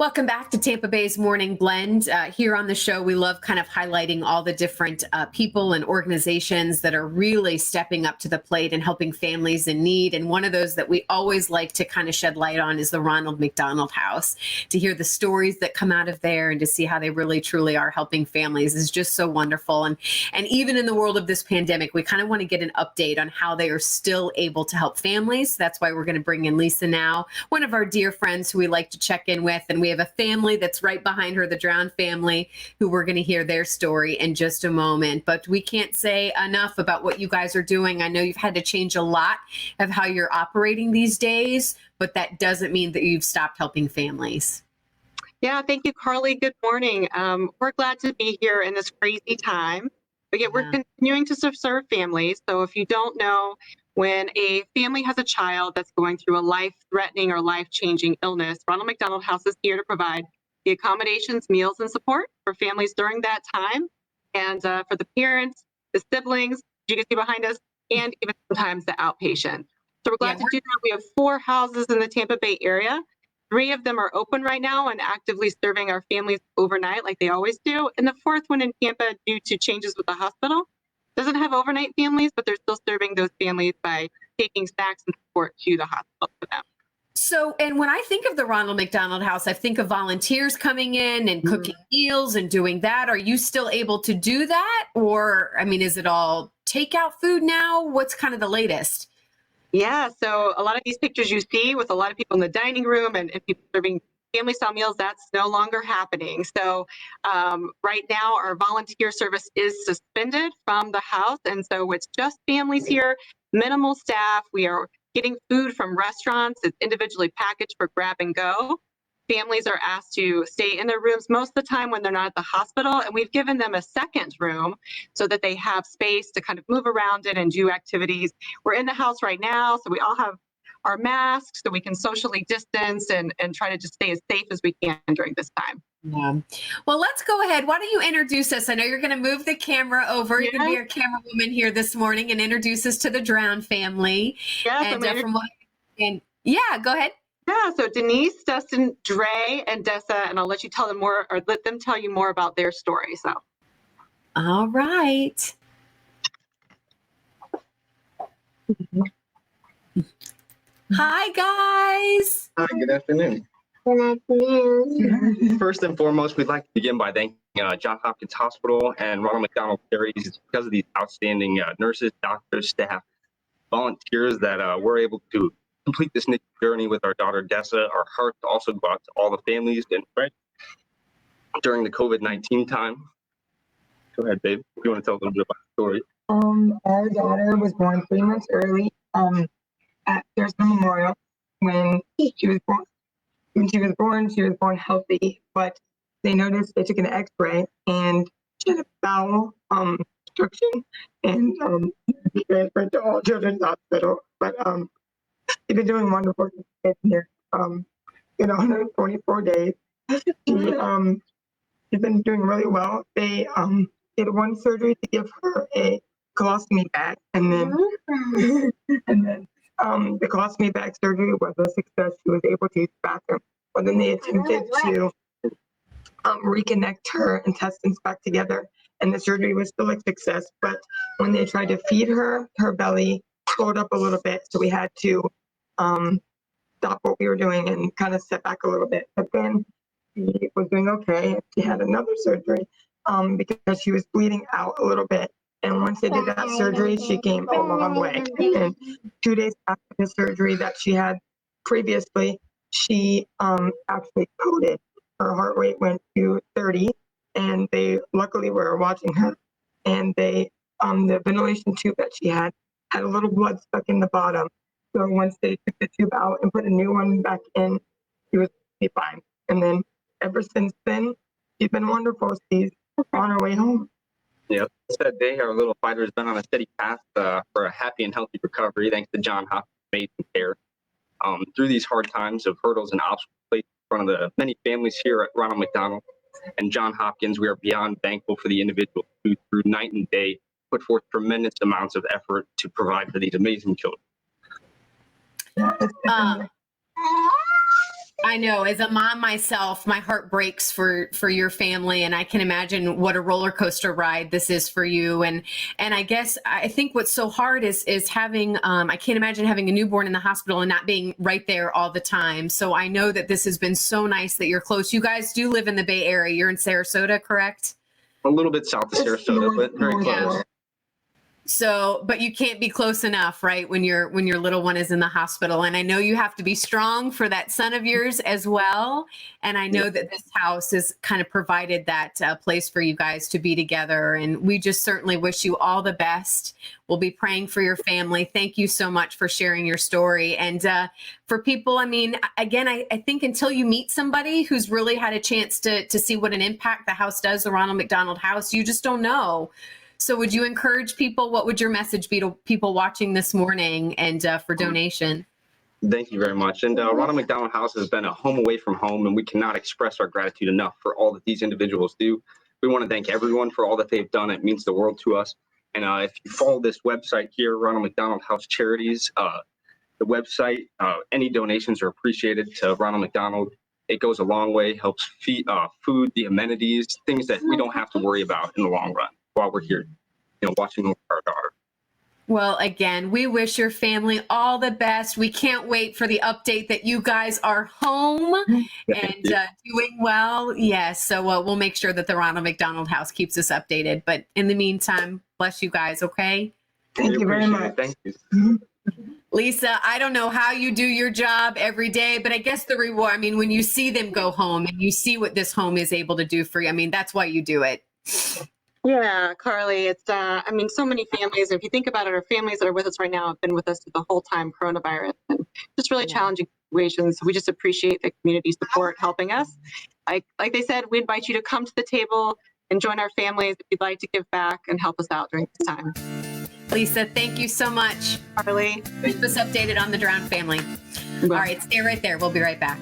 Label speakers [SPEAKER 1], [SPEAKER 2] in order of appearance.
[SPEAKER 1] Welcome back to Tampa Bay's Morning Blend. Here on the show, we love kind of highlighting all the different people and organizations that are really stepping up to the plate and helping families in need. And one of those that we always like to kind of shed light on is the Ronald McDonald House. To hear the stories that come out of there and to see how they really truly are helping families is just so wonderful. And even in the world of this pandemic, we kind of want to get an update on how they are still able to help families. That's why we're going to bring in Lisa now, one of our dear friends who we like to check in with. And we have a family that's right behind her, the Drown family, who we're going to hear their story in just a moment. But we can't say enough about what you guys are doing. I know you've had to change a lot of how you're operating these days, but that doesn't mean that you've stopped helping families.
[SPEAKER 2] Yeah, thank you, Carly. Good morning. We're glad to be here in this crazy time. But yet we're continuing to serve families. So if you don't know, when a family has a child that's going through a life-threatening or life-changing illness, Ronald McDonald House is here to provide the accommodations, meals, and support for families during that time, and for the parents, the siblings, you can see behind us, and even sometimes the outpatient. So we're glad to do that. We have 4 houses in the Tampa Bay area. 3 of them are open right now and actively serving our families overnight like they always do. And the 4th one in Tampa, due to changes with the hospital, doesn't have overnight families, but they're still serving those families by taking snacks and support to the hospital for them.
[SPEAKER 1] So, and when I think of the Ronald McDonald House, I think of volunteers coming in and cooking meals and doing that. Are you still able to do that? Or, I mean, is it all takeout food now? What's kind of the latest?
[SPEAKER 2] Yeah, so a lot of these pictures you see with a lot of people in the dining room and people serving family style meals, that's no longer happening. So right now our volunteer service is suspended from the house. And so it's just families here, minimal staff. We are getting food from restaurants. It's individually packaged for grab and go. Families are asked to stay in their rooms most of the time when they're not at the hospital. And we've given them a second room so that they have space to kind of move around in and do activities. We're in the house right now, so we all have our masks so we can socially distance and try to just stay as safe as we can during this time.
[SPEAKER 1] Yeah. Well, let's go ahead. Why don't you introduce us? I know you're going to move the camera over. You're going to be our camera woman here this morning and introduce us to the Drown family.
[SPEAKER 2] Yes,
[SPEAKER 1] yeah, go ahead.
[SPEAKER 2] Yeah, so Denise, Dustin, Dre, and Dessa, and I'll let you tell them more, or let them tell you more about their story. So,
[SPEAKER 1] all right. Hi, guys.
[SPEAKER 3] Hi, good afternoon.
[SPEAKER 4] Good afternoon.
[SPEAKER 3] First and foremost, we'd like to begin by thanking Johns Hopkins Hospital and Ronald McDonald Charities. It's because of these outstanding nurses, doctors, staff, volunteers that we're able to complete this journey with our daughter Dessa. Our hearts also go out to all the families and friends during the COVID-19 time. Go ahead, babe. If you want to tell them about the story.
[SPEAKER 4] Our daughter was born 3 months early at Thursday Memorial. When she was born, she was born healthy, but they noticed, they took an x-ray and she had a bowel obstruction, and she transferred to All Children's Hospital. But she's been doing wonderful here. In 144 days. She's been doing really well. They did 1 surgery to give her a colostomy bag, and then the colostomy bag surgery was a success. She was able to use the bathroom. But then they attempted to reconnect her intestines back together, and the surgery was still a success. But when they tried to feed her, her belly slowed up a little bit, so we had to stop what we were doing and kind of step back a little bit. But then she was doing okay. She had another surgery because she was bleeding out a little bit. And once they did that surgery, she came a long way. And 2 days after the surgery that she had previously, she actually coded. Her heart rate went to 30, and they luckily were watching her. And they the ventilation tube that she had a little blood stuck in the bottom. So once they took the tube out and put a new one back in, she was fine. And then ever since then, she's been wonderful. She's on her way home.
[SPEAKER 3] Yeah, that day, our little fighter has been on a steady path for a happy and healthy recovery, thanks to John Hopkins' amazing care. Through these hard times of hurdles and obstacles placed in front of the many families here at Ronald McDonald and John Hopkins, we are beyond thankful for the individuals who, through night and day, put forth tremendous amounts of effort to provide for these amazing children.
[SPEAKER 1] I know, as a mom myself, my heart breaks for your family, and I can imagine what a roller coaster ride this is for you. And I guess I think what's so hard is having I can't imagine having a newborn in the hospital and not being right there all the time. So I know that this has been so nice that you're close. You guys do live in the Bay Area. You're in Sarasota, correct?
[SPEAKER 3] A little bit south of Sarasota, but very close.
[SPEAKER 1] So, but you can't be close enough, right? When your little one is in the hospital. And I know you have to be strong for that son of yours as well. And I know that this house has kind of provided that place for you guys to be together. And we just certainly wish you all the best. We'll be praying for your family. Thank you so much for sharing your story. And for people, I mean, again, I think until you meet somebody who's really had a chance to see what an impact the house does, the Ronald McDonald House, you just don't know. So would you encourage people? What would your message be to people watching this morning and for donation?
[SPEAKER 3] Thank you very much. And Ronald McDonald House has been a home away from home, and we cannot express our gratitude enough for all that these individuals do. We want to thank everyone for all that they've done. It means the world to us. And if you follow this website here, Ronald McDonald House Charities, the website, any donations are appreciated to Ronald McDonald. It goes a long way, helps feed food, the amenities, things that we don't have to worry about in the long run while we're here, watching over our daughter.
[SPEAKER 1] Well, again, we wish your family all the best. We can't wait for the update that you guys are home and doing well. Yes, so we'll make sure that the Ronald McDonald House keeps us updated. But in the meantime, bless you guys, okay?
[SPEAKER 4] Thank you very much.
[SPEAKER 3] Thank you.
[SPEAKER 1] Lisa, I don't know how you do your job every day, but I guess the reward, I mean, when you see them go home and you see what this home is able to do for you, I mean, that's why you do it.
[SPEAKER 2] Yeah, Carly, it's, I mean, so many families, if you think about it, our families that are with us right now have been with us the whole time coronavirus, and just really challenging situations. So we just appreciate the community support helping us. Like they said, we invite you to come to the table and join our families if you'd like to give back and help us out during this time.
[SPEAKER 1] Lisa, thank you so much.
[SPEAKER 2] Carly.
[SPEAKER 1] Keep us updated on the Drowned family. All right, stay right there. We'll be right back.